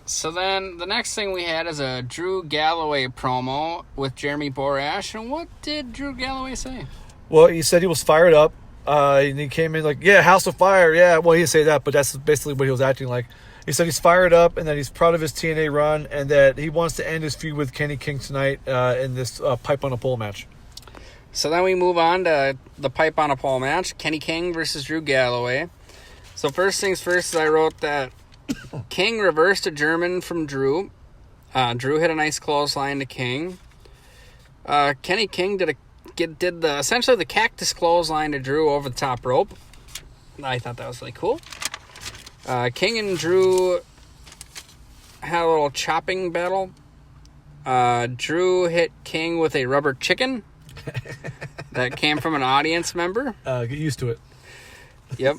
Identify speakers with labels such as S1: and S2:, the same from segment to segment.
S1: So then the next thing we had is a Drew Galloway promo with Jeremy Borash. And what did Drew Galloway say?
S2: Well, he said he was fired up. And he came in like, yeah, House of Fire, yeah. Well, he didn't say that, but that's basically what he was acting like. He said he's fired up and that he's proud of his TNA run and that he wants to end his feud with Kenny King tonight in this pipe on a pole match.
S1: So then we move on to the pipe on a pole match. Kenny King versus Drew Galloway. So first things first, I wrote that King reversed a German from Drew. Drew hit a nice clothesline to King. Kenny King did essentially the cactus clothesline to Drew over the top rope. I thought that was really cool. King and Drew had a little chopping battle. Drew hit King with a rubber chicken that came from an audience member.
S2: Get used to it.
S1: Yep.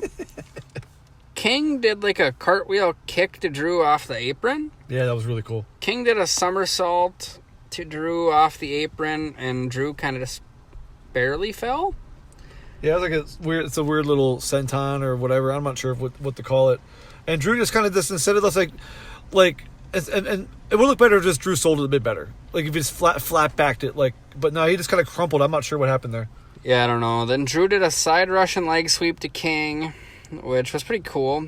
S1: King did like a cartwheel kick to Drew off the apron.
S2: Yeah, that was really cool.
S1: King did a somersault to Drew off the apron, and Drew kind of just barely fell.
S2: Yeah, it was like it's a weird little senton or whatever. I'm not sure what to call it. And Drew just kind of just instead of this and it would look better if just Drew sold it a bit better. Like if he just flat backed it, but no, he just kind of crumpled. I'm not sure what happened there.
S1: Yeah, I don't know. Then Drew did a side Russian leg sweep to King, which was pretty cool.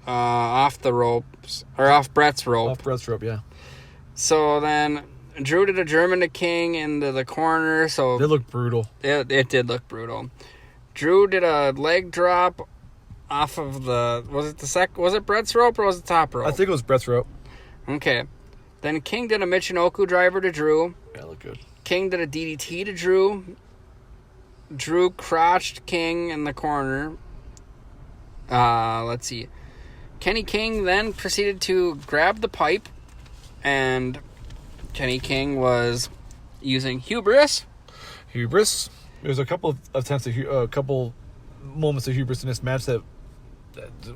S1: Off the ropes or off Brett's rope.
S2: Off Brett's rope, yeah.
S1: So then Drew did a German to King into the corner. So
S2: it looked brutal.
S1: It did look brutal. Drew did a leg drop off of was it Brett's rope or was it top rope?
S2: I think it was Brett's rope.
S1: Okay. Then King did a Michinoku driver to Drew.
S2: Yeah, looked good.
S1: King did a DDT to Drew. Drew crotched King in the corner. Let's see. Kenny King then proceeded to grab the pipe, and Kenny King was using hubris. There's a couple of attempts, a couple moments of hubris in this match that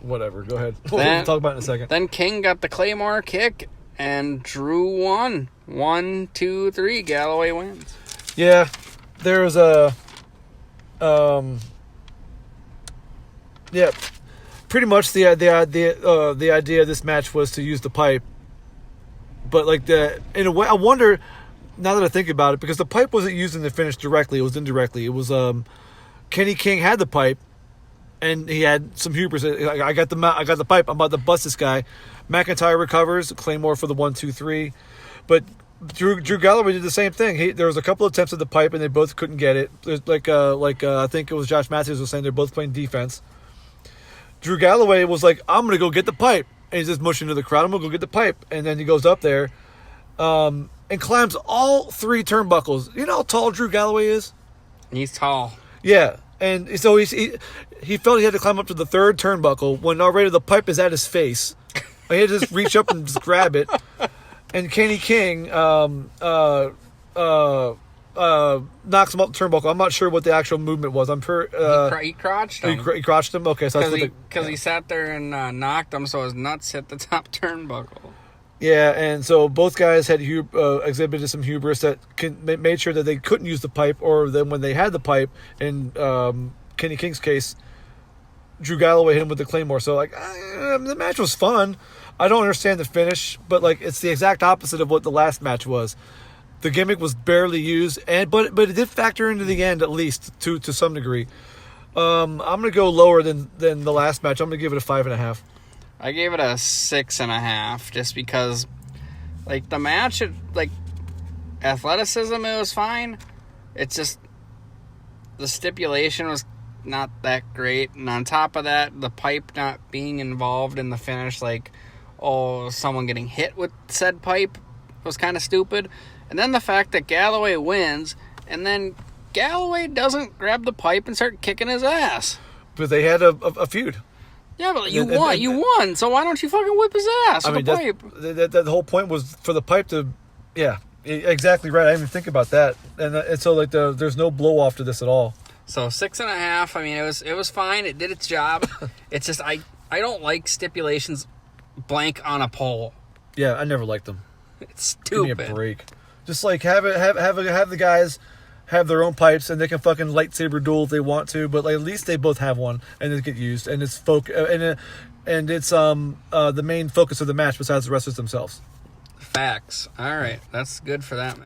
S1: whatever. Go ahead. We'll talk about it in a second. Then King got the Claymore kick, and Drew won. 1, 2, 3. Galloway wins.
S2: Yeah, there's a yeah. Pretty much the idea of this match was to use the pipe, but in a way, I wonder now that I think about it, because the pipe wasn't used in the finish directly; it was indirectly. It was Kenny King had the pipe, and he had some hubris. I got the pipe. I'm about to bust this guy. McIntyre recovers, Claymore for the 1, 2, 3, but Drew Galloway did the same thing. There was a couple of attempts at the pipe, and they both couldn't get it. There's I think it was Josh Matthews was saying they're both playing defense. Drew Galloway was like, I'm going to go get the pipe. And he's just motioning to the crowd, I'm going to go get the pipe. And then he goes up there and climbs all 3 turnbuckles. You know how tall Drew Galloway is?
S1: He's tall.
S2: Yeah. And so he felt he had to climb up to the 3rd turnbuckle when already the pipe is at his face. He had to just reach up and just grab it. And Kenny King knocks him up the turnbuckle. I'm not sure what the actual movement was. I'm sure
S1: he crotched him.
S2: He crotched him. Okay, so
S1: because he sat there and knocked him, so his nuts hit the top turnbuckle.
S2: Yeah, and so both guys had exhibited some hubris that made sure that they couldn't use the pipe, or then when they had the pipe, in Kenny King's case, Drew Galloway hit him with the Claymore. So the match was fun. I don't understand the finish, but it's the exact opposite of what the last match was. The gimmick was barely used, but it did factor into the end at least to some degree. I'm gonna go lower than the last match. I'm gonna give it a 5.5.
S1: I gave it a 6.5 just because, the match, athleticism, it was fine. It's just the stipulation was not that great, and on top of that, the pipe not being involved in the finish, someone getting hit with said pipe was kind of stupid. And then the fact that Galloway wins, and then Galloway doesn't grab the pipe and start kicking his ass.
S2: But they had a feud.
S1: Yeah, but you won, so why don't you fucking whip his ass with the pipe?
S2: The whole point was for the pipe to... Yeah, exactly right. I didn't even think about that. And so, there's no blow-off to this at all.
S1: So, 6.5, I mean, it was fine. It did its job. It's just, I don't like stipulations blank on a pole.
S2: Yeah, I never liked them.
S1: It's stupid.
S2: Give me a break. Just have the guys have their own pipes and they can fucking lightsaber duel if they want to, but at least they both have one and they get used and it's and it's the main focus of the match besides the wrestlers themselves.
S1: Facts. All right, that's good for that.